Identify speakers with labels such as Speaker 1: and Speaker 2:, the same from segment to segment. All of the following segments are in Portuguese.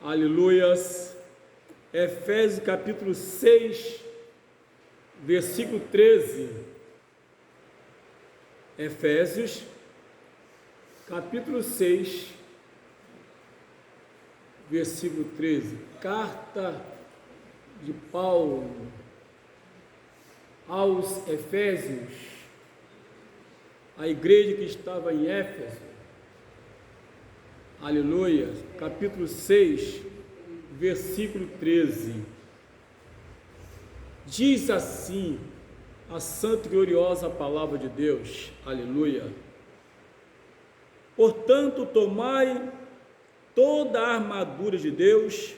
Speaker 1: Aleluias. Efésios capítulo 6, versículo 13. Efésios capítulo 6, versículo 13. Carta de Paulo aos Efésios, a igreja que estava em Éfeso. Aleluia. Capítulo 6, versículo 13. Diz assim a santa e gloriosa palavra de Deus. Aleluia. Portanto, tomai toda a armadura de Deus,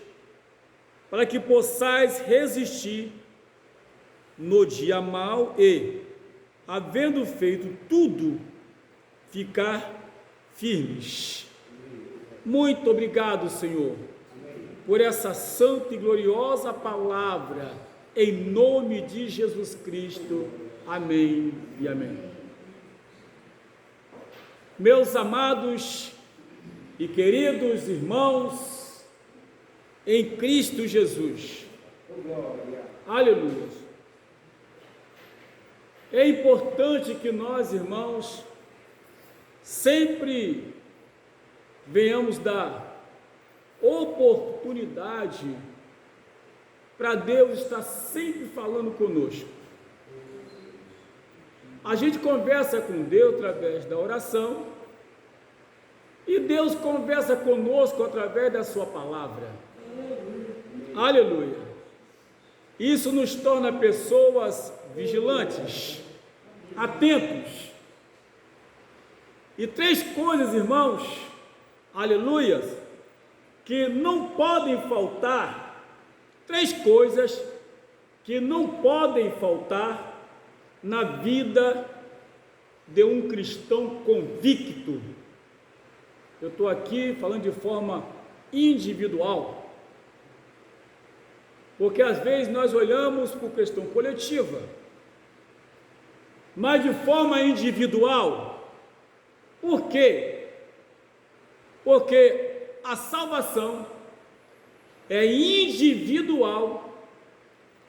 Speaker 1: para que possais resistir no dia mau e, havendo feito tudo, ficar firmes. Muito obrigado, Senhor, por essa santa e gloriosa palavra, em nome de Jesus Cristo. Amém e amém. Meus amados e queridos irmãos em Cristo Jesus, aleluia. É importante que nós, irmãos, sempre venhamos dar oportunidade para Deus estar sempre falando conosco. A gente conversa com Deus através da oração e Deus conversa conosco através da sua palavra. Aleluia. Isso nos torna pessoas vigilantes, atentos. E três coisas, irmãos, aleluia, que não podem faltar, três coisas que não podem faltar na vida de um cristão convicto. Eu estou aqui falando de forma individual, porque às vezes nós olhamos para a questão coletiva, mas de forma individual. Por quê? Porque a salvação é individual,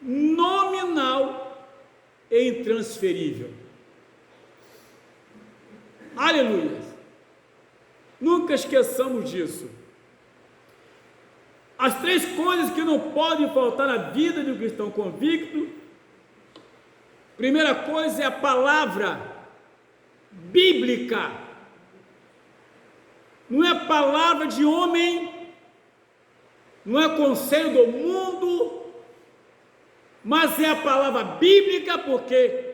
Speaker 1: nominal e intransferível. Aleluia! Nunca esqueçamos disso. As três coisas que não podem faltar na vida de um cristão convicto. Primeira coisa é a palavra bíblica. Não é palavra de homem, não é conselho do mundo, mas é a palavra bíblica, porque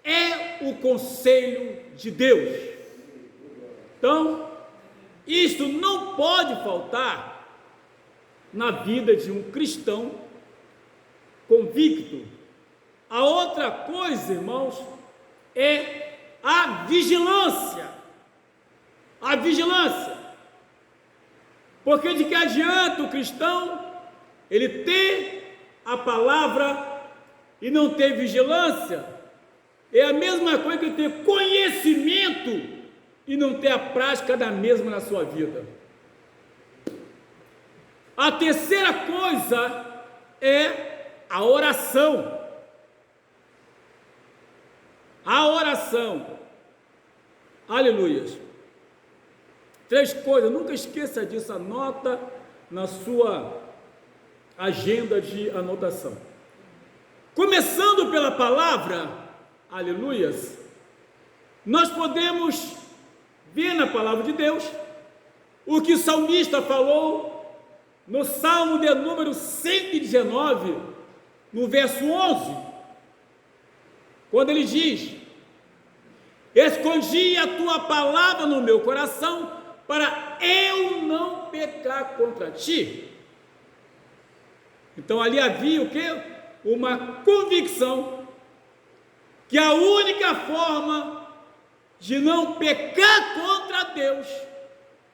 Speaker 1: é o conselho de Deus. Então, isto não pode faltar na vida de um cristão convicto. A outra coisa, irmãos, é a vigilância. A vigilância. Porque de que adianta o cristão ele ter a palavra e não ter vigilância? É a mesma coisa que ter conhecimento e não ter a prática da mesma na sua vida. A terceira coisa é a oração. A oração. Aleluia. Três coisas, nunca esqueça disso, anota na sua agenda de anotação. Começando pela palavra, aleluias, nós podemos ver na palavra de Deus o que o salmista falou no Salmo de número 119, no verso 11, quando ele diz: escondi a tua palavra no meu coração, para eu não pecar contra ti. Então ali havia o quê? Uma convicção que a única forma de não pecar contra Deus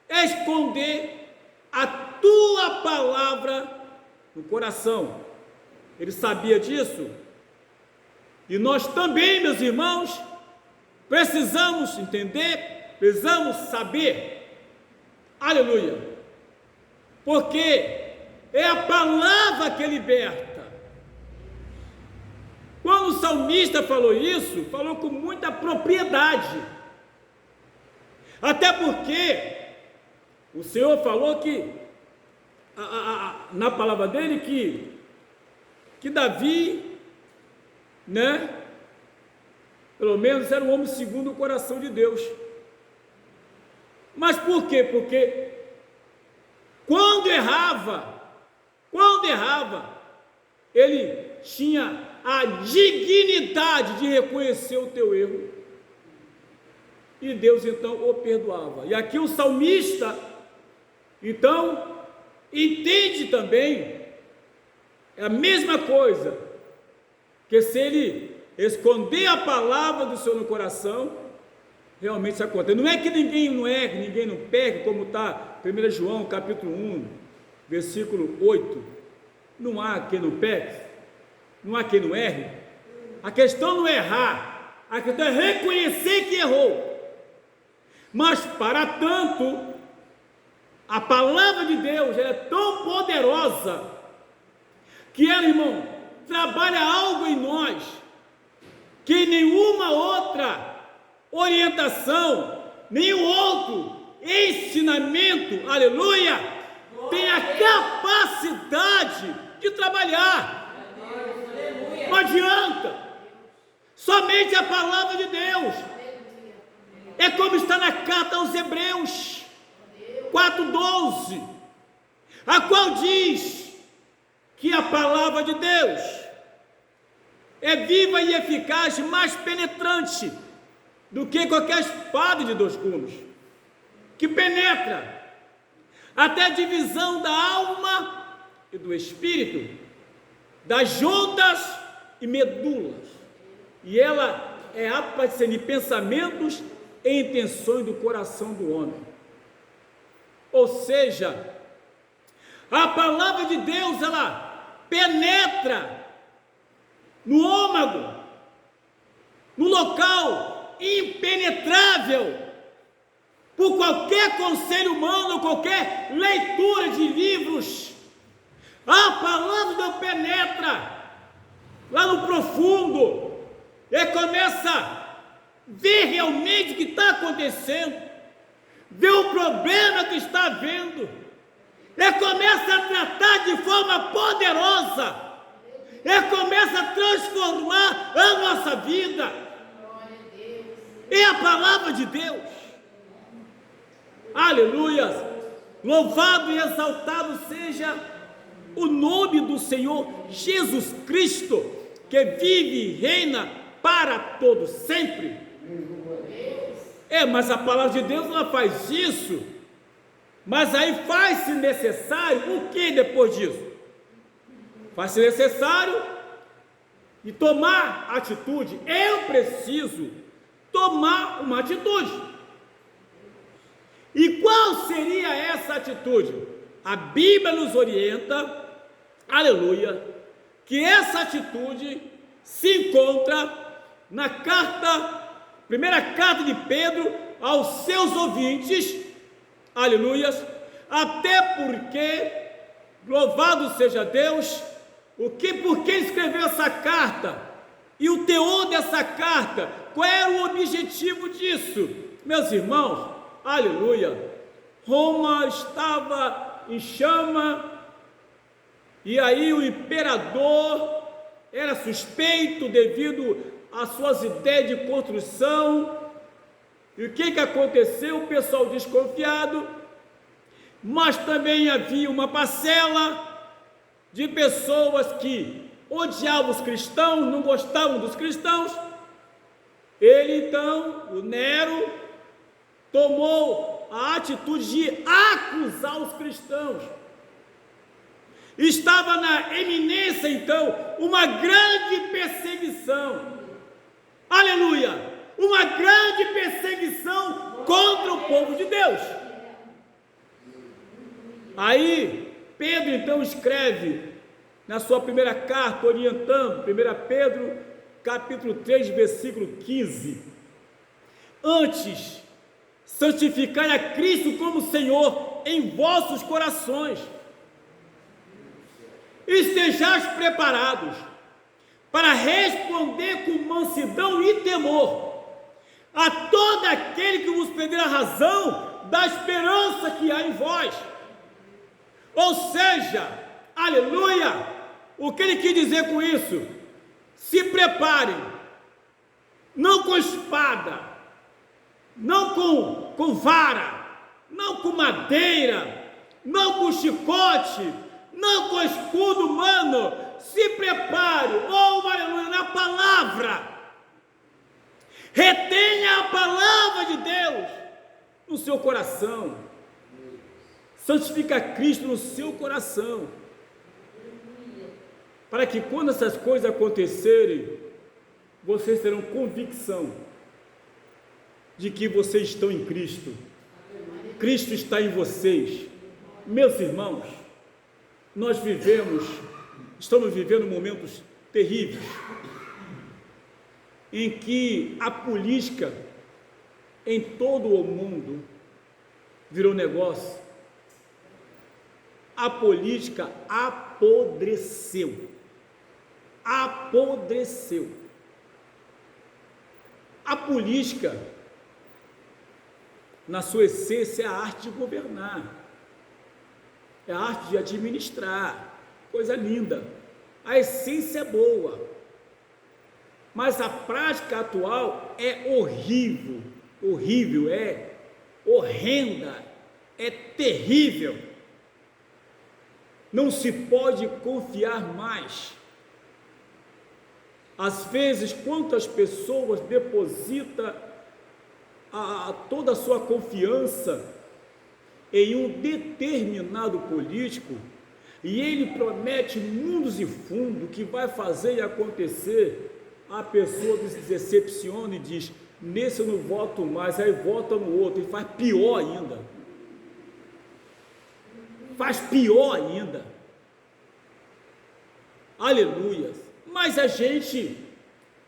Speaker 1: é esconder a tua palavra no coração. Ele sabia disso. E nós também, meus irmãos, precisamos entender, precisamos saber. Aleluia! porque é a palavra que liberta. Quando o salmista falou isso, falou com muita propriedade, até porque o Senhor falou que, na palavra dele, que Davi, né, pelo menos era um homem segundo o coração de Deus. Mas por quê? Porque quando errava, ele tinha a dignidade de reconhecer o teu erro, e Deus então o perdoava. E aqui o salmista, então, entende também a mesma coisa, que se ele esconder a palavra do Senhor no coração, realmente isso acontece. Não é que ninguém não erre, ninguém não pegue, como está 1 João capítulo 1, versículo 8, não há quem não pegue, não há quem não erre. A questão não é errar, a questão é reconhecer que errou. Mas para tanto, a palavra de Deus é tão poderosa, que ela, irmão, trabalha algo em nós, que nenhuma outra orientação, nenhum outro ensinamento, aleluia, tem a capacidade de trabalhar. Não adianta, somente a palavra de Deus. É como está na carta aos Hebreus 4:12, a qual diz que a palavra de Deus é viva e eficaz, mais penetrante do que qualquer espada de dois gumes, que penetra até a divisão da alma e do espírito, das juntas e medulas, e ela é apta para discernir pensamentos e intenções do coração do homem. Ou seja, a palavra de Deus, ela penetra no âmago, no local impenetrável por qualquer conselho humano, qualquer leitura de livros. A palavra de Deus penetra lá no profundo e começa a ver realmente o que está acontecendo, ver o problema que está havendo, e começa a tratar de forma poderosa, e começa a transformar a nossa vida. É a palavra de Deus. Aleluia! Louvado e exaltado seja o nome do Senhor Jesus Cristo, que vive e reina para todo sempre. Mas a palavra de Deus, ela faz isso, mas aí faz-se necessário o que depois disso? Faz-se necessário de tomar atitude. Eu preciso tomar uma atitude. E qual seria essa atitude? A Bíblia nos orienta, aleluia, que essa atitude se encontra na primeira carta de Pedro aos seus ouvintes, aleluias, até porque, louvado seja Deus, por que escreveu essa carta? E o teor dessa carta, qual era o objetivo disso? Meus irmãos, aleluia, Roma estava em chama, e aí o imperador era suspeito devido às suas ideias de construção. E o que aconteceu? O pessoal desconfiado, mas também havia uma parcela de pessoas que odiavam os cristãos, não gostavam dos cristãos. Ele então, o Nero, tomou a atitude de acusar os cristãos. Estava na eminência então uma grande perseguição, aleluia, uma grande perseguição contra o povo de Deus. Aí Pedro então escreve na sua primeira carta, orientando, 1 Pedro capítulo 3, versículo 15: antes, santificai a Cristo como Senhor em vossos corações. Estejais preparados para responder com mansidão e temor a todo aquele que vos pedir a razão da esperança que há em vós. Ou seja, aleluia, o que ele quis dizer com isso? Se preparem, não com espada, não com vara, não com madeira, não com chicote, não com escudo humano. Se prepare, aleluia, na palavra. Retenha a palavra de Deus no seu coração. Santifica Cristo no seu coração, para que quando essas coisas acontecerem, vocês terão convicção de que vocês estão em Cristo. Cristo está em vocês. Meus irmãos, nós estamos vivendo momentos terríveis, em que a política em todo o mundo virou negócio. A política apodreceu. Apodreceu. A política, na sua essência, é a arte de governar, é a arte de administrar, coisa linda. A essência é boa, mas a prática atual é horrível, horrível, é horrenda, é terrível. Não se pode confiar mais. Às vezes, quantas pessoas depositam toda a sua confiança em um determinado político, e ele promete mundos e fundos que vai fazer e acontecer. A pessoa se decepciona e diz: nesse eu não voto mais, aí vota no outro, e faz pior ainda. Faz pior ainda. Aleluia. Mas a gente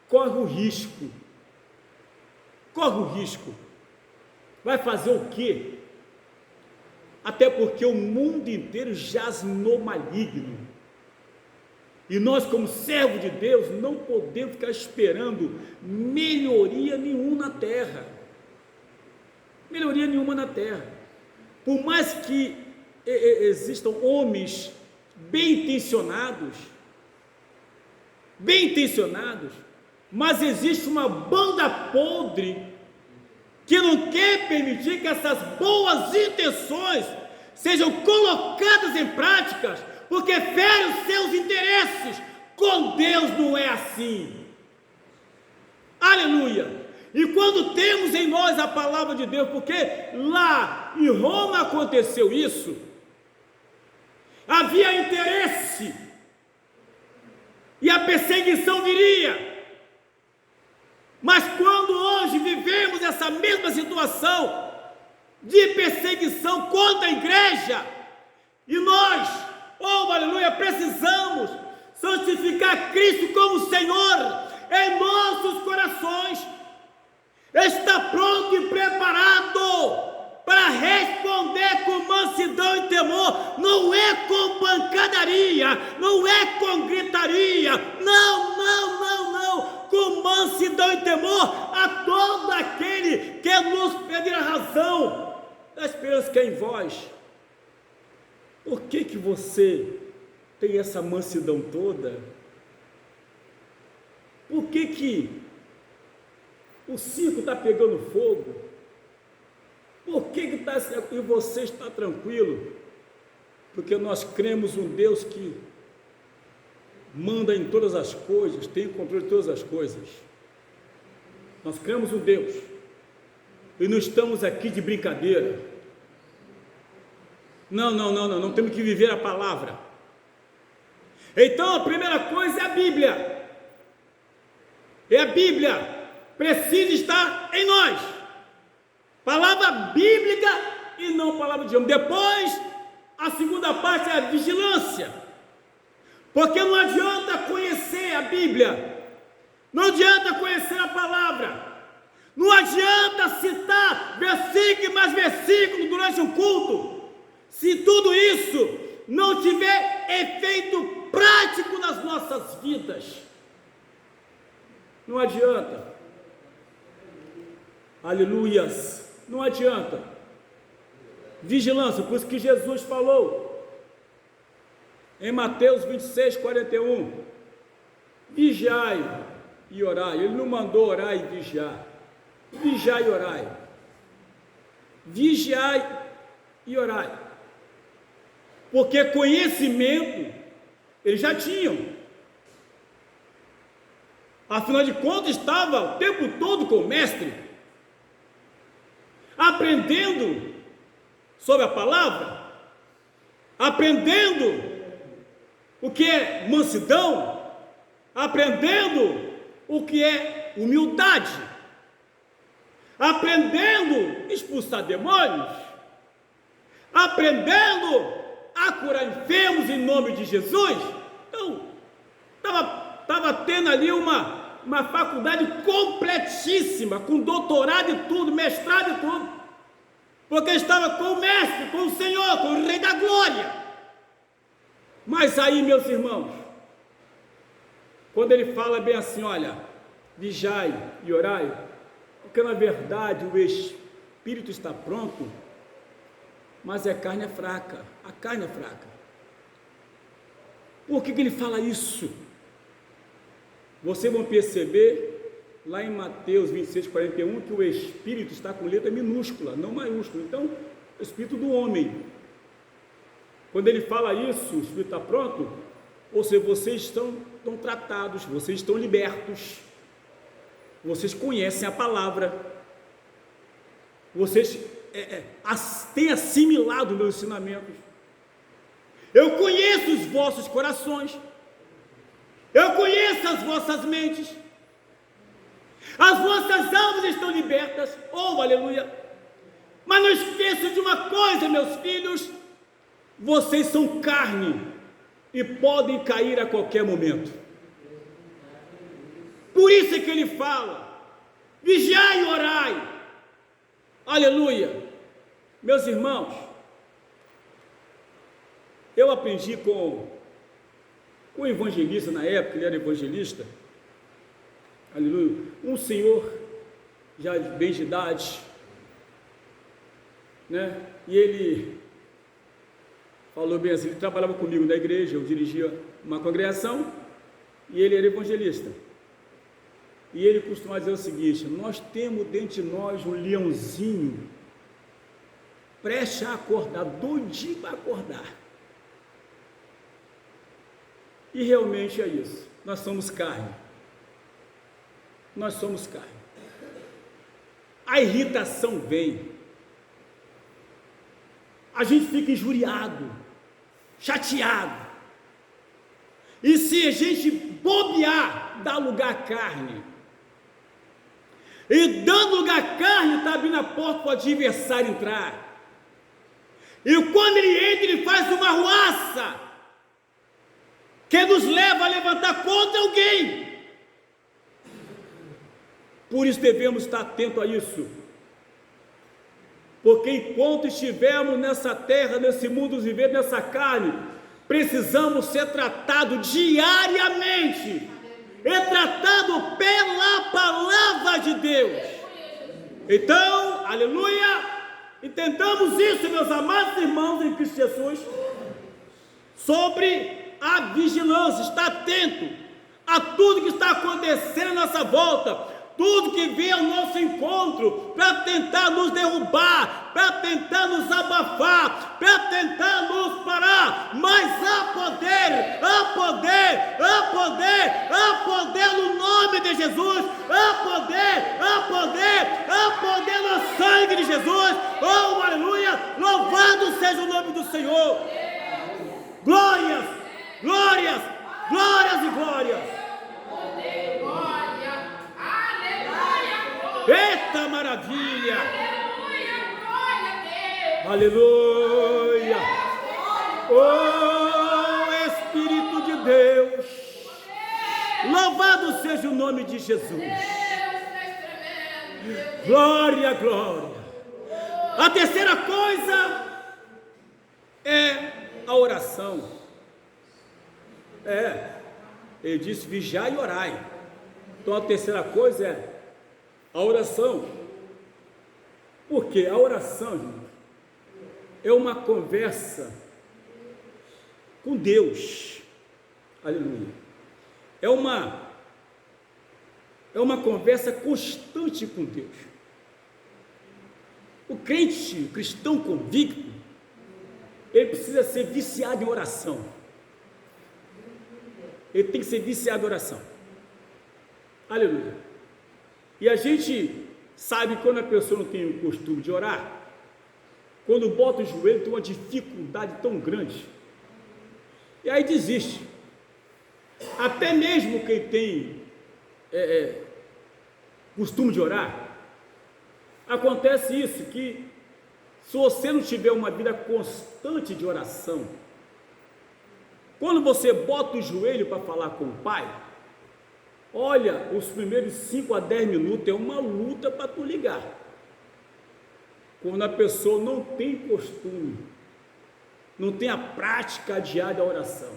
Speaker 1: corre o risco. Vai fazer o quê? Até porque o mundo inteiro jaz no maligno. E nós, como servos de Deus, não podemos ficar esperando melhoria nenhuma na terra. Melhoria nenhuma na terra. Por mais que existam homens bem intencionados, mas existe uma banda podre que não quer permitir que essas boas intenções sejam colocadas em práticas, porque ferem os seus interesses. Com Deus não é assim. Aleluia. E quando temos em nós a palavra de Deus, porque lá em Roma aconteceu isso, havia interesse, e a perseguição viria. Mas quando hoje vivemos essa mesma situação de perseguição contra a igreja, e nós, aleluia, precisamos santificar Cristo como Senhor em nossos corações, está pronto e preparado para responder com mansidão e temor. Não é com pancadaria, não é com gritaria, não, com mansidão e temor a todo aquele que nos pedir a razão da esperança que é em vós. Por que você tem essa mansidão toda? Por que o circo está pegando fogo? Por que e você está tranquilo? Porque nós cremos um Deus que manda em todas as coisas, tem o controle de todas as coisas. Nós cremos um Deus, e não estamos aqui de brincadeira. Não temos que viver a palavra. Então a primeira coisa é a Bíblia. E a Bíblia precisa estar em nós. Palavra bíblica e não palavra de homem. Depois, a segunda parte é a vigilância. Porque não adianta conhecer a Bíblia, não adianta conhecer a palavra, não adianta citar versículo mais versículo durante o culto, se tudo isso não tiver efeito prático nas nossas vidas, não adianta. Aleluias, não adianta. Vigilância, por isso que Jesus falou em Mateus 26, 41, vigiai e orai. Ele não mandou orar e vigiar. Vigiai e orai. Vigiai e orai. Porque conhecimento eles já tinham. Afinal de contas, estava o tempo todo com o mestre, aprendendo sobre a palavra, aprendendo o que é mansidão, aprendendo o que é humildade, aprendendo a expulsar demônios, aprendendo a curar enfermos em nome de Jesus. Então, estava tendo ali uma faculdade completíssima, com doutorado e tudo, mestrado e tudo, porque estava com o mestre, com o Senhor, com o Rei da Glória. Mas aí, meus irmãos, quando ele fala bem assim, olha, vigiai e orai, porque na verdade o espírito está pronto, mas a carne é fraca. A carne é fraca. Por que ele fala isso? Vocês vão perceber lá em Mateus 26, 41, que o espírito está com letra minúscula, não maiúscula. Então, o espírito do homem. Quando ele fala isso, o espírito está pronto, ou seja, vocês estão tratados, vocês estão libertos, vocês conhecem a palavra, vocês têm assimilado meus ensinamentos. Eu conheço os vossos corações, eu conheço as vossas mentes, as vossas almas estão libertas, oh aleluia. Mas não esqueçam de uma coisa, meus filhos, vocês são carne e podem cair a qualquer momento. Por isso é que ele fala, vigiai e orai, aleluia. Meus irmãos, eu aprendi com o evangelista na época, ele era evangelista, aleluia, um senhor já bem de idade, né? E ele falou bem assim, ele trabalhava comigo na igreja, eu dirigia uma congregação e ele era evangelista. E ele costumava dizer o seguinte: nós temos dentro de nós um leãozinho prestes a acordar, doidinho para acordar. E realmente é isso, nós somos carne. Nós somos carne. A irritação vem, a gente fica injuriado, chateado, e se a gente bobear, dá lugar à carne, e dando lugar à carne, está abrindo a porta para o adversário entrar, e quando ele entra, ele faz uma arruaça, que nos leva a levantar contra alguém. Por isso devemos estar atentos a isso, porque enquanto estivermos nessa terra, nesse mundo, viver nessa carne, precisamos ser tratados diariamente, é tratado pela palavra de Deus. Então, aleluia, entendamos isso, meus amados irmãos em Cristo Jesus, sobre a vigilância, estar atento a tudo que está acontecendo à nossa volta, tudo que vem ao nosso encontro, para tentar nos derrubar, para tentar nos abafar, para tentar nos parar, mas há poder, há poder, há poder, há poder no nome de Jesus, há poder, há poder, há poder no sangue de Jesus, oh aleluia, louvado seja o nome do Senhor, glórias, glórias, glórias e glórias. Eita maravilha! Aleluia! Oh Espírito de Deus! Louvado seja o nome de Jesus! Glória, glória! A terceira coisa é a oração. Ele disse: vigiai e orai. Então a terceira coisa é a oração. Porque a oração, irmão, é uma conversa com Deus. Aleluia. É uma conversa constante com Deus. O crente, o cristão convicto, ele precisa ser viciado em oração. Ele tem que ser viciado em oração. Aleluia. E a gente sabe quando a pessoa não tem o costume de orar, quando bota o joelho tem uma dificuldade tão grande, e aí desiste. Até mesmo quem tem costume de orar, acontece isso, que se você não tiver uma vida constante de oração, quando você bota o joelho para falar com o Pai, olha, os primeiros 5 a 10 minutos é uma luta para tu ligar. Quando a pessoa não tem costume, não tem a prática diária da oração.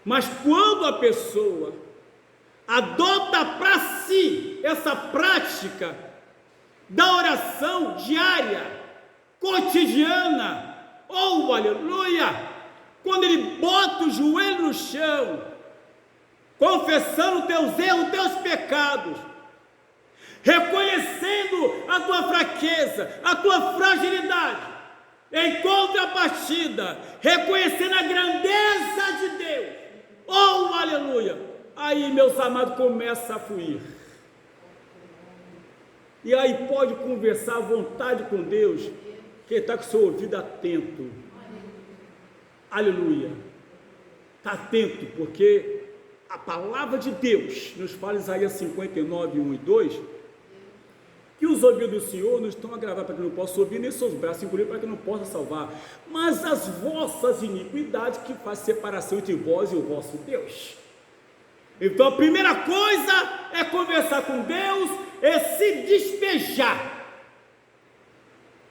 Speaker 1: Mas quando a pessoa adota para si essa prática da oração diária, cotidiana, aleluia, quando ele bota o joelho no chão, confessando teus erros, teus pecados, reconhecendo a tua fraqueza, a tua fragilidade, em contrapartida, reconhecendo a grandeza de Deus, aleluia, aí, meus amados, começa a fluir, e aí pode conversar à vontade com Deus, que está com o seu ouvido atento, aleluia, está atento, porque a palavra de Deus nos fala, Isaías 59, 1 e 2, que os ouvidos do Senhor não estão agravados para que não possa ouvir, nem seus braços encolhidos para que não possa salvar, mas as vossas iniquidades que fazem separação entre vós e o vosso Deus. Então a primeira coisa é conversar com Deus, é se despejar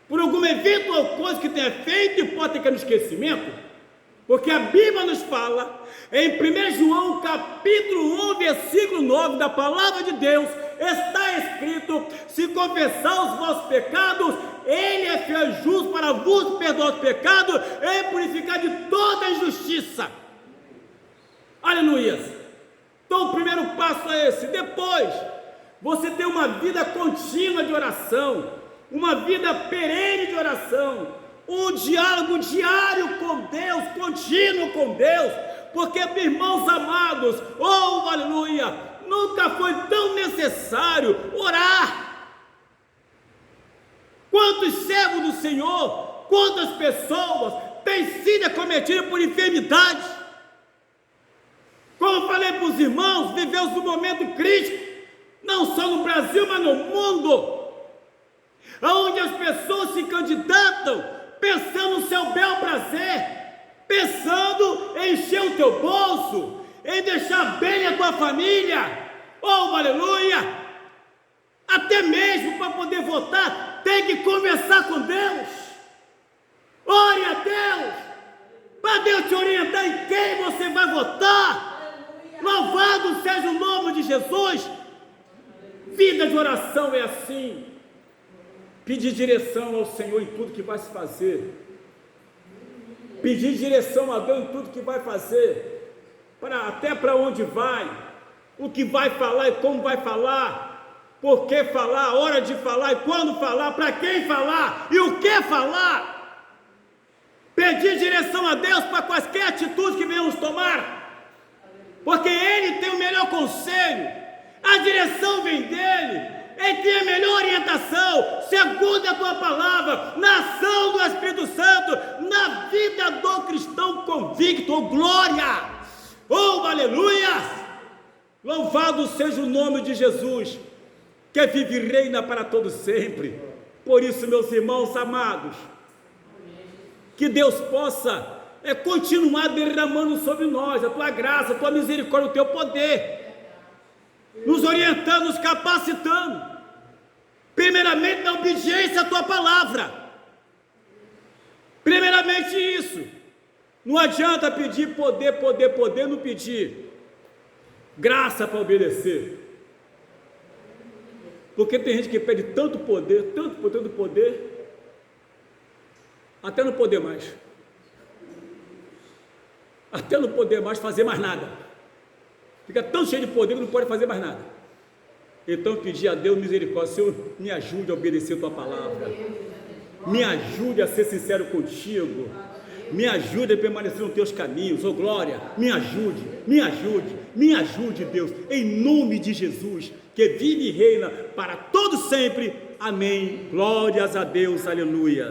Speaker 1: por algum evento ou coisa que tenha feito e pode ter que ir no esquecimento, porque a Bíblia nos fala, em 1 João capítulo 1, versículo 9, da palavra de Deus, está escrito: se confessar os vossos pecados, Ele é fiel e justo para vos perdoar os pecados e purificar de toda injustiça. Aleluia. Então o primeiro passo é esse. Depois, você tem uma vida contínua de oração, uma vida perene de oração, um diálogo diário com Deus, contínuo com Deus, porque, irmãos amados, aleluia, nunca foi tão necessário orar. Quantos servos do Senhor, quantas pessoas têm sido acometidas por enfermidades? Como eu falei para os irmãos, vivemos um momento crítico, não só no Brasil, mas no mundo, onde as pessoas se candidatam pensando no seu bel prazer, pensando em encher o teu bolso, em deixar bem a tua família, aleluia, até mesmo para poder votar, tem que conversar com Deus, ore a Deus, para Deus te orientar em quem você vai votar. Louvado seja o nome de Jesus. Vida de oração é assim, pedir direção ao Senhor em tudo que vai se fazer, pedir direção a Deus em tudo que vai fazer, até para onde vai, o que vai falar e como vai falar, por que falar, a hora de falar e quando falar, para quem falar e o que falar, pedir direção a Deus para quaisquer atitudes que venhamos tomar, porque Ele tem o melhor conselho, a direção vem dEle, Ele tem a melhor orientação, segundo a tua palavra, na ação do Espírito Santo, na vida do cristão convicto, glória, aleluia, louvado seja o nome de Jesus, que vive e reina para todo sempre. Por isso, meus irmãos amados, que Deus possa continuar derramando sobre nós a tua graça, a tua misericórdia, o teu poder, nos orientando, nos capacitando, primeiramente na obediência à tua palavra, Primeiramente isso. Não adianta pedir poder, não pedir graça para obedecer. Porque tem gente que pede tanto poder, até não poder mais. Até não poder mais fazer mais nada. Fica tão cheio de poder que não pode fazer mais nada. Então pedir a Deus misericórdia, Senhor, me ajude a obedecer a tua palavra. Me ajude a ser sincero contigo. Me ajude a permanecer nos teus caminhos, oh glória, me ajude, Deus, em nome de Jesus, que vive e reina para todo sempre, amém, glórias a Deus, aleluia.